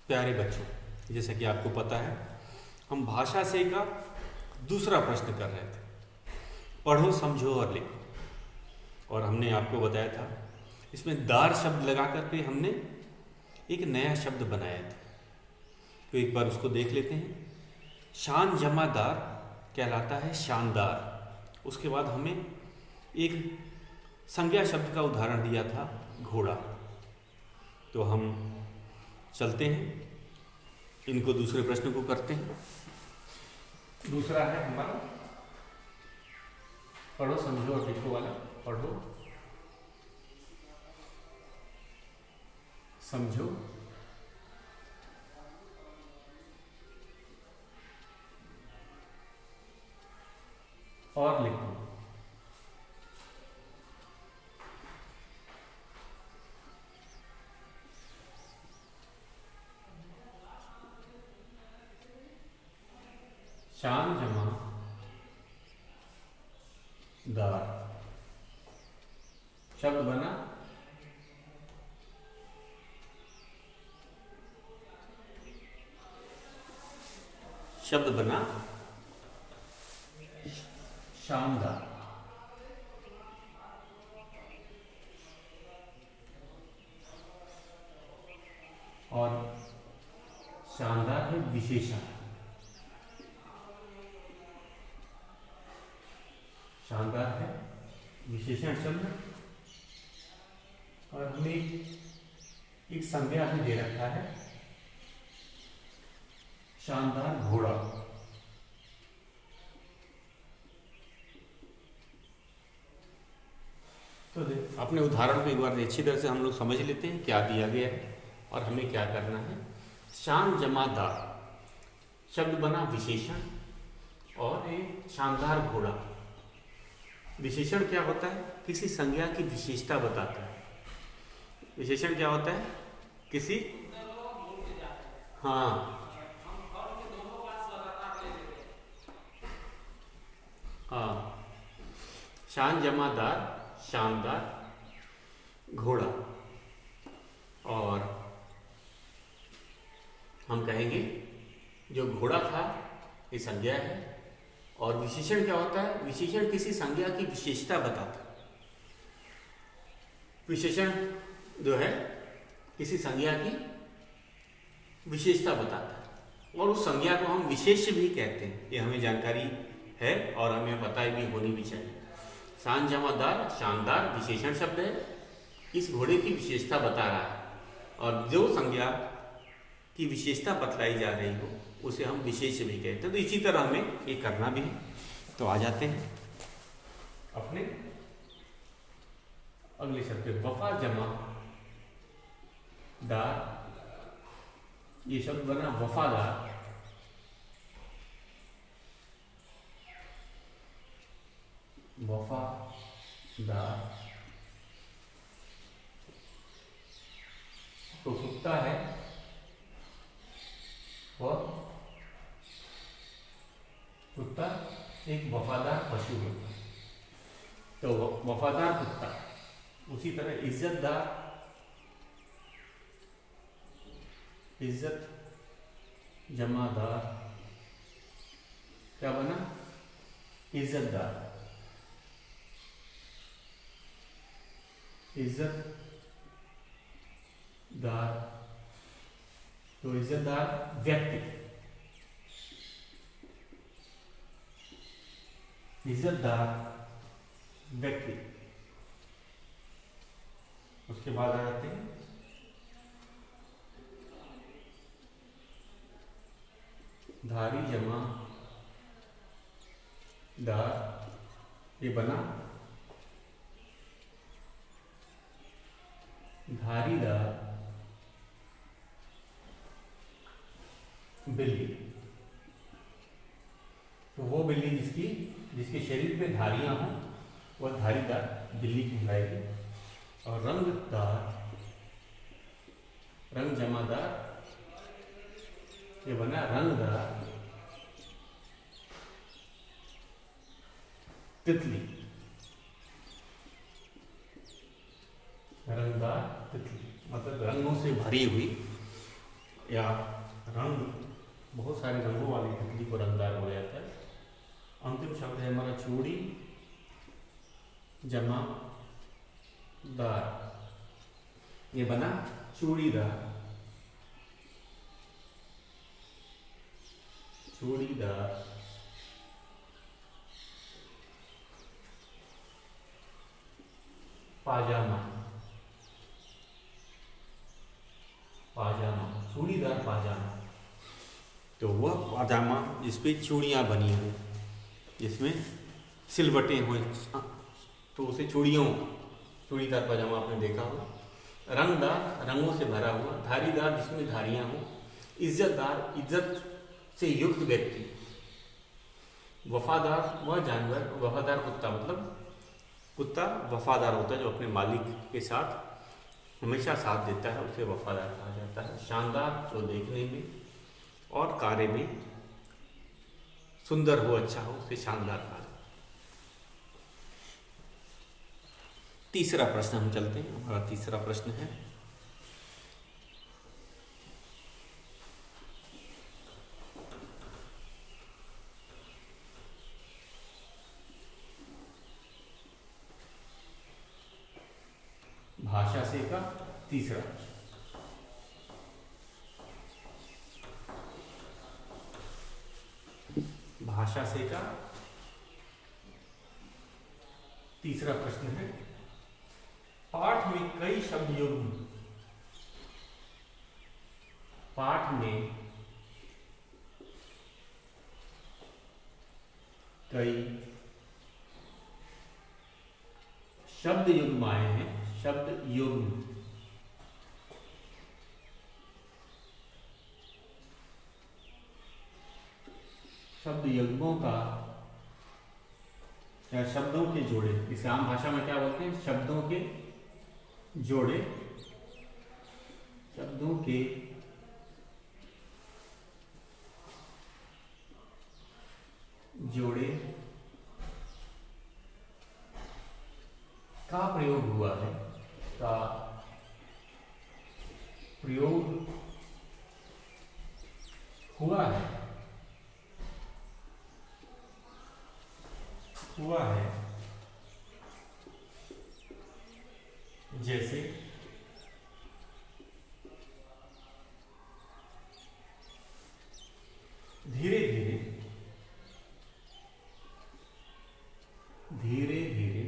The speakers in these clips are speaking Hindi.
प्यारे बच्चों, जैसा कि आपको पता है, हम भाषा से का दूसरा प्रश्न कर रहे थे, पढ़ो समझो और लिखो। और हमने आपको बताया था इसमें दार शब्द लगा करके हमने एक नया शब्द बनाया था। तो एक बार उसको देख लेते हैं। शान जमा दार कहलाता है शानदार। उसके बाद हमें एक संज्ञा शब्द का उदाहरण दिया था, घोड़ा। तो हम चलते हैं, इनको दूसरे प्रश्न को करते हैं। दूसरा है हमारा पढ़ो समझो और लिखो वाला। पढ़ो समझो और लिखो। शान जमा दार शब्द बना शानदार। और शानदार है विशेषण। शानदार है विशेषण शब्द। और हमें एक संज्ञा भी दे रखा है, शानदार घोड़ा। तो अपने उदाहरण को एक बार अच्छी तरह से हम लोग समझ लेते हैं क्या दिया गया है और हमें क्या करना है। शान जमा दार शब्द बना विशेषण और एक शानदार घोड़ा। विशेषण क्या होता है? किसी संज्ञा की विशेषता बताता है। विशेषण क्या होता है? किसी हाँ शान जमादार शानदार घोड़ा। और हम कहेंगे जो घोड़ा था ये संज्ञा है। और विशेषण क्या होता है? विशेषण किसी संज्ञा की विशेषता बताता है। विशेषण जो है किसी संज्ञा की विशेषता बताता है और उस संज्ञा को हम विशेष्य भी कहते हैं। ये हमें जानकारी है और हमें पता भी होनी भी चाहिए। शान जमादार शानदार विशेषण शब्द है, इस घोड़े की विशेषता बता रहा है। और जो संज्ञा की विशेषता बतलाई जा रही हो उसे हम विशेष भी कहते हैं। तो इसी तरह हमें ये करना भी है। तो आ जाते हैं अपने अगले शब्द पे। वफा जमा दार, ये शब्द बना वफादार। वफादार तो कुत्ता है और कुत्ता एक वफादार पशु है, तो वफादार कुत्ता। उसी तरह इज्जतदार, इज्जत जमादार क्या बना? इज्जतदार। इज्जतदार तो इज्जतदार व्यक्ति। इज्जतदार व्यक्ति। उसके बाद आ जाते हैं धारी जमा दार, ये बना धारीदार बिल्ली। तो वो बिल्ली जिसके शरीर पे धारियां हों वह धारीदार बिल्ली कहलाएगी। और रंगदार, रंग जमादार, ये बना रंगदार तितली। रंगदार तितली मतलब रंगों से भरी हुई या रंग, बहुत सारे रंगों वाली तितली को रंगदार बोला जाता है। अंतिम शब्द है हमारा चूड़ी जमा दार, ये बना चूड़ीदार। चूड़ीदार। पाजामा, पाजामा, चूड़ीदार पाजामा। तो वह पाजामा जिसपे चूड़ियाँ बनी हो, जिसमें सिलवटें हो, तो उसे चूड़ीदार पाजामा आपने देखा हो। रंगदार, रंगों से भरा हुआ। धारीदार, जिसमें धारियाँ हो। इज्जतदार, इज्जत से युक्त व्यक्ति। वफादार, वह जानवर, वफादार कुत्ता, मतलब कुत्ता वफादार होता है जो अपने मालिक के साथ हमेशा साथ देता है, उसे वफादार कहा जाता है। शानदार, जो देखने में और कार्य में सुंदर हो, अच्छा हो, उसे शानदार कहा जाता है। तीसरा प्रश्न हम चलते हैं। हमारा तीसरा प्रश्न है, भाषा से का तीसरा। भाषा से का तीसरा प्रश्न है, पाठ में कई शब्द युग्म, पाठ में कई शब्द युग्म आए हैं। शब्द युग्म, शब्द युग्मों का या शब्दों के जोड़े, इसे आम भाषा में क्या बोलते हैं? शब्दों के जोड़े। शब्दों के जोड़े का प्रयोग हुआ है, का प्रयोग हुआ है, हुआ है। जैसे धीरे धीरे, धीरे धीरे,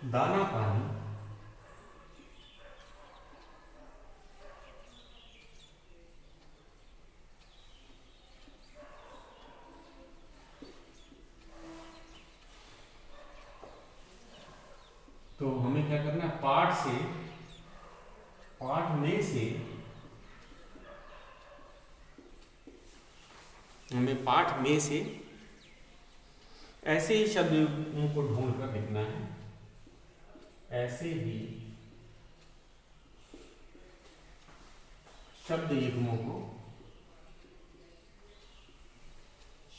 दाना पानी, तो हमें क्या करना है? पाठ से, पाठ में से हमें पाठ में से ऐसे ही शब्दों को ढूंढ कर लिखना है। ऐसे ही शब्द युग्मों को,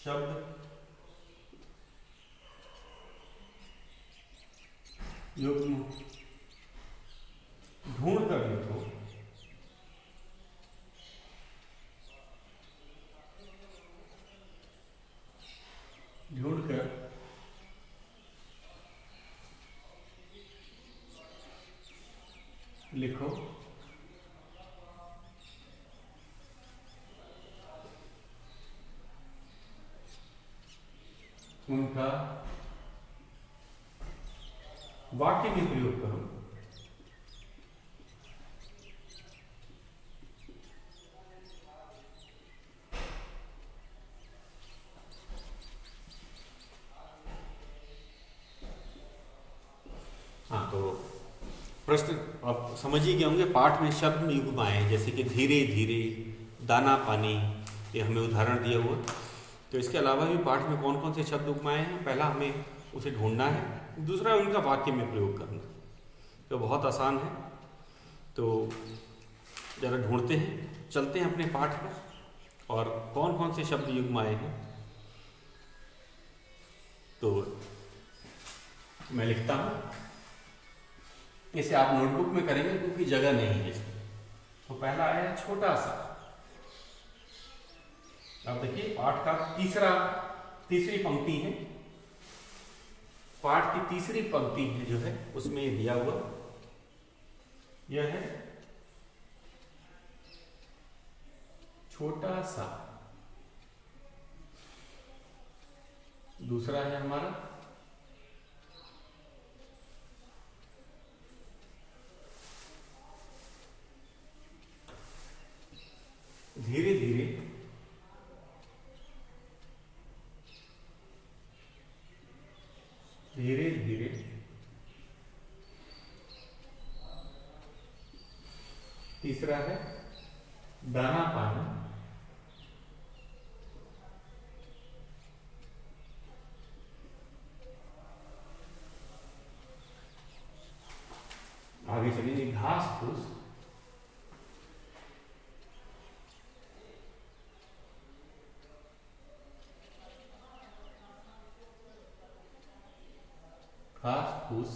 शब्द युग्म ढूंढ कर लिखो। ढूंढ कर लिखो। उनका वाक्य में प्रयोग करो। हाँ, तो प्रश्न आप समझ ही गए होंगे। पाठ में शब्द युग्म आए, जैसे कि धीरे धीरे, दाना पानी, ये हमें उदाहरण दिया हुआ। तो इसके अलावा भी पाठ में कौन कौन से शब्द युग्म आए हैं, पहला हमें उसे ढूंढना है, दूसरा उनका वाक्य में प्रयोग करना। तो बहुत आसान है। तो जरा ढूंढते हैं, चलते हैं अपने पाठ पर और कौन कौन से शब्द युग्म आए हैं। तो मैं लिखता हूँ, इसे आप नोटबुक में करेंगे क्योंकि जगह नहीं है इसमें। तो पहला आया छोटा सा। अब देखिए पाठ का तीसरी पंक्ति है, पाठ की तीसरी पंक्ति है जो है उसमें ये दिया हुआ यह है छोटा सा। दूसरा है हमारा धीरे धीरे। धीरे धीरे। तीसरा है दाना पानी। आगे चलिए घास फूस। घास फूस।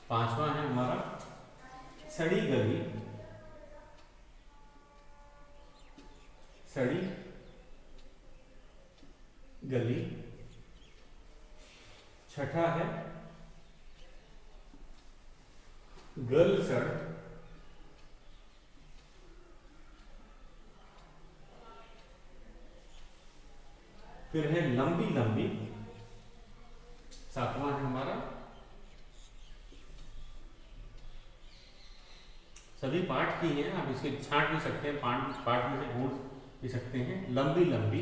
पांचवा है हमारा सड़ी गली। सड़ी गली। छठा है गलसड़। फिर है लंबी लंबी। सातवां है हमारा सभी पाठ की हैं, आप इसके छांट भी सकते हैं, पाठ में से ढूंढ भी सकते हैं। लंबी लंबी।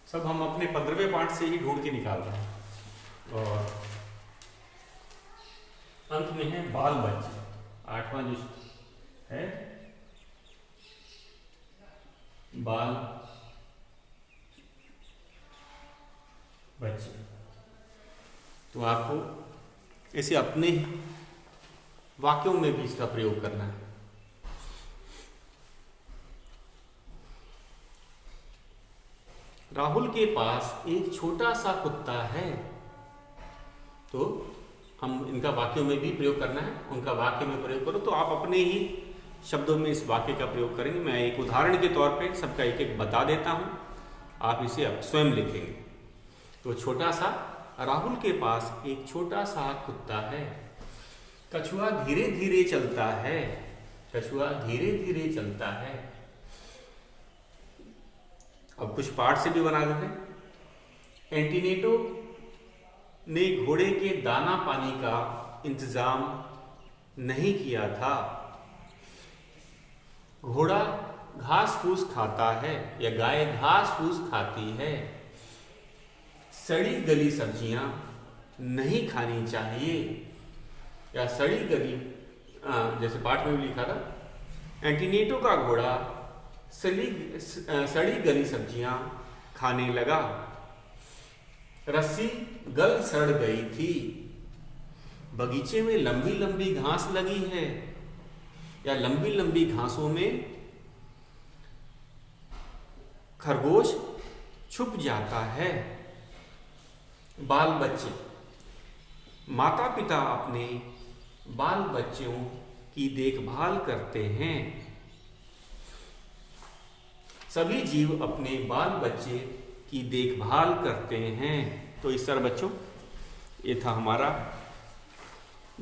सब हम अपने 15वें पाठ से ही ढूंढ के निकाल रहे हैं। और अंत में है बाल बच्चे। आठवां जो है बाल बच्चे। तो आपको इसे अपने वाक्यों में भी इसका प्रयोग करना है। राहुल के पास एक छोटा सा कुत्ता है। तो हम इनका वाक्यों में भी प्रयोग करना है। उनका वाक्य में प्रयोग करो तो आप अपने ही शब्दों में इस वाक्य का प्रयोग करेंगे। मैं एक उदाहरण के तौर पे सबका एक एक बता देता हूं, आप इसे अब स्वयं लिखेंगे। तो छोटा सा, राहुल के पास एक छोटा सा कुत्ता है। कछुआ धीरे धीरे चलता है। कछुआ धीरे धीरे चलता है। अब कुछ पाठ से भी बना देते हैं। एंटीनेटो ने घोड़े के दाना पानी का इंतजाम नहीं किया था। घोड़ा घास फूस खाता है या गाय घास फूस खाती है। सड़ी गली सब्जियां नहीं खानी चाहिए या सड़ी गली, जैसे पाठ में भी लिखा था, एंटीनेटो का घोड़ा सड़ी गली सब्जियां खाने लगा। रस्सी गल सड़ गई थी। बगीचे में लंबी लंबी घास लगी है या लंबी लंबी घासों में खरगोश छुप जाता है। बाल बच्चे। माता पिता अपने बाल बच्चों की देखभाल करते हैं। सभी जीव अपने बाल बच्चे की देखभाल करते हैं। तो इस तरह बच्चों ये था हमारा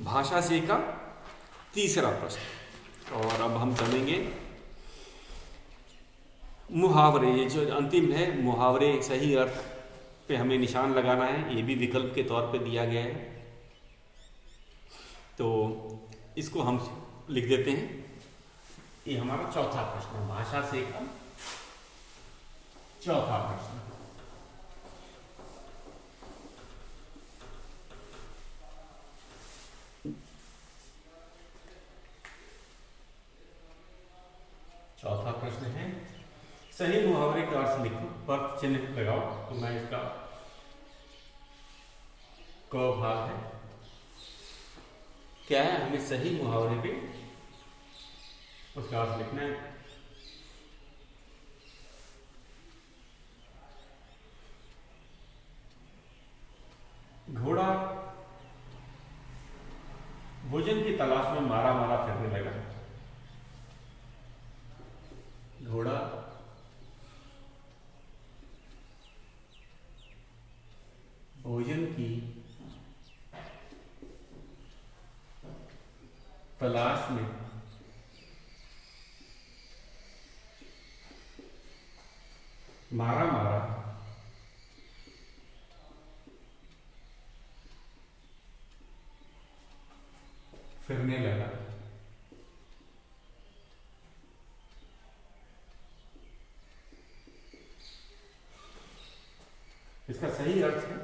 भाषा से का तीसरा प्रश्न। और अब हम चलेंगे मुहावरे। ये जो अंतिम है मुहावरे, सही अर्थ पे हमें निशान लगाना है। ये भी विकल्प के तौर पे दिया गया है, तो इसको हम लिख देते हैं। ये हमारा चौथा प्रश्न है, भाषा से का चौथा प्रश्न। चौथा प्रश्न है सही मुहावरे का अर्थ लिखो, अर्थ चिन्ह लगाओ। तो मैं इसका क भाग है क्या है, हमें सही मुहावरे पे उसका अर्थ लिखना है। घोड़ा भोजन की तलाश में मारा मारा फिरने लगा। घोड़ा भोजन की तलाश में मारा मारा फिरने लगा। इसका सही अर्थ है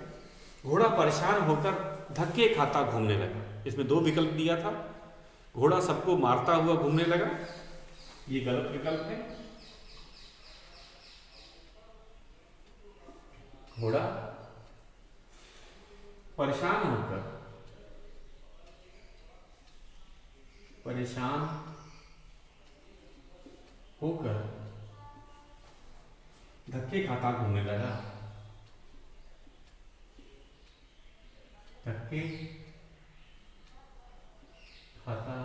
घोड़ा परेशान होकर धक्के खाता घूमने लगा। इसमें दो विकल्प दिया था, घोड़ा सबको मारता हुआ घूमने लगा, ये गलत विकल्प है। घोड़ा परेशान होकर धक्के खाता घूमने लगा। धक्के खाता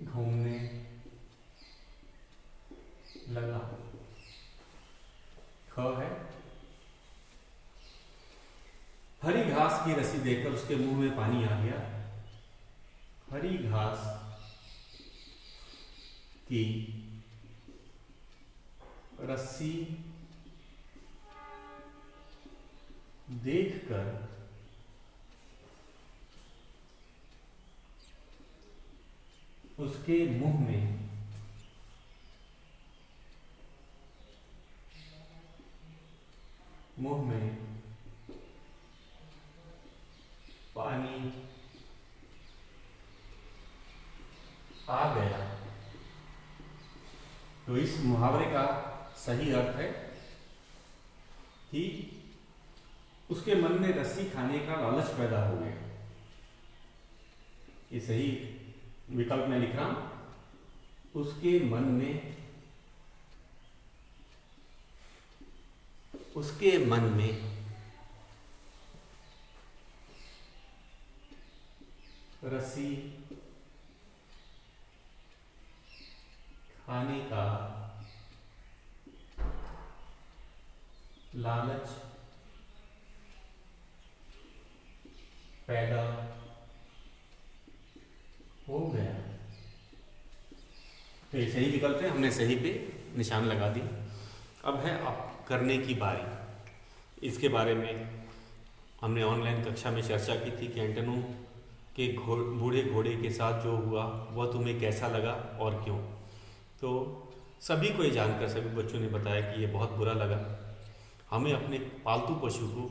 घूमने लगा। ख है हरी घास की रस्सी देखकर उसके मुंह में पानी आ गया। हरी घास की रस्सी देखकर उसके मुंह में पानी आ गया। तो इस मुहावरे का सही अर्थ है कि उसके मन में रस्सी खाने का लालच पैदा हो गया। ये सही विकल्प मैं लिख रहा हूं, उसके मन में रस्सी खाने का लालच पैदा हो गया। तो ये सही विकल्प है, हमने सही पे निशान लगा दी। अब है आप करने की बारी। इसके बारे में हमने ऑनलाइन कक्षा में चर्चा की थी कि एंटोनू के बूढ़े घोड़े के साथ जो हुआ वह तुम्हें कैसा लगा और क्यों। तो सभी को ये जानकर सभी बच्चों ने बताया कि ये बहुत बुरा लगा। हमें अपने पालतू पशु को,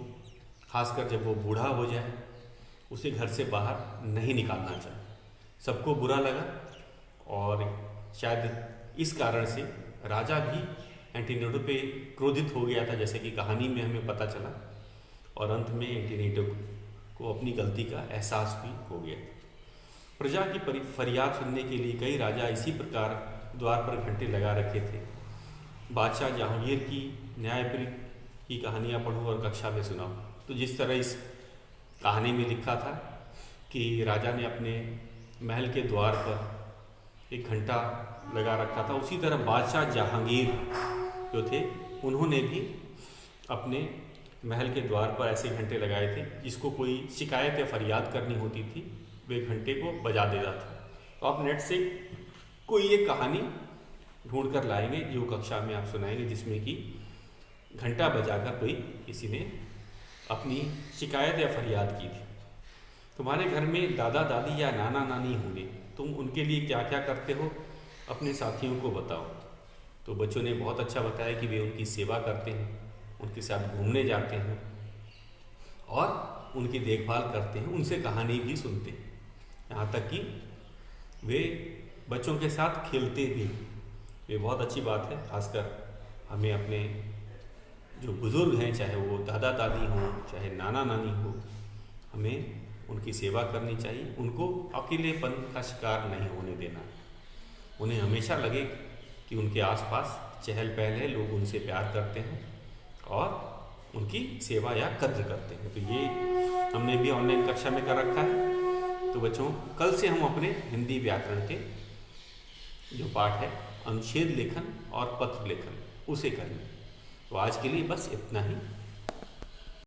खासकर जब वो बूढ़ा हो जाए, उसे घर से बाहर नहीं निकालना चाहिए। सबको बुरा लगा और शायद इस कारण से राजा भी एंटीनिडो पे क्रोधित हो गया था, जैसे कि कहानी में हमें पता चला। और अंत में एंटीनिडो को अपनी गलती का एहसास भी हो गया। प्रजा की फरियाद सुनने के लिए कई राजा इसी प्रकार द्वार पर घंटे लगा रखे थे। बादशाह जहांगीर की न्यायप्रिय की कहानियाँ पढ़ो और कक्षा में सुनाओ। तो जिस तरह इस कहानी में लिखा था कि राजा ने अपने महल के द्वार पर एक घंटा लगा रखा था, उसी तरह बादशाह जहांगीर जो थे उन्होंने भी अपने महल के द्वार पर ऐसे घंटे लगाए थे। जिसको कोई शिकायत या फरियाद करनी होती थी वे घंटे को बजा देता था। तो आप नेट से कोई एक कहानी ढूंढ कर लाएंगे जो कक्षा में आप सुनाएंगे, जिसमें कि घंटा बजाकर कोई किसी ने अपनी शिकायत या फरियाद की थी। तुम्हारे घर में दादा दादी या नाना नानी होंगे, तुम उनके लिए क्या क्या करते हो अपने साथियों को बताओ। तो बच्चों ने बहुत अच्छा बताया कि वे उनकी सेवा करते हैं, उनके साथ घूमने जाते हैं और उनकी देखभाल करते हैं, उनसे कहानी भी सुनते हैं, यहाँ तक कि वे बच्चों के साथ खेलते भी। ये बहुत अच्छी बात है। खासकर हमें अपने जो बुज़ुर्ग हैं, चाहे वो दादा दादी हों चाहे नाना नानी हो, हमें उनकी सेवा करनी चाहिए। उनको अकेलेपन का शिकार नहीं होने देना। उन्हें हमेशा लगे कि उनके आसपास चहल पहल है, लोग उनसे प्यार करते हैं और उनकी सेवा या कद्र करते हैं। तो ये हमने भी ऑनलाइन कक्षा में कर रखा है। तो बच्चों, कल से हम अपने हिंदी व्याकरण के जो पाठ है, अनुच्छेद लेखन और पत्र लेखन, उसे करेंगे। तो आज के लिए बस इतना ही।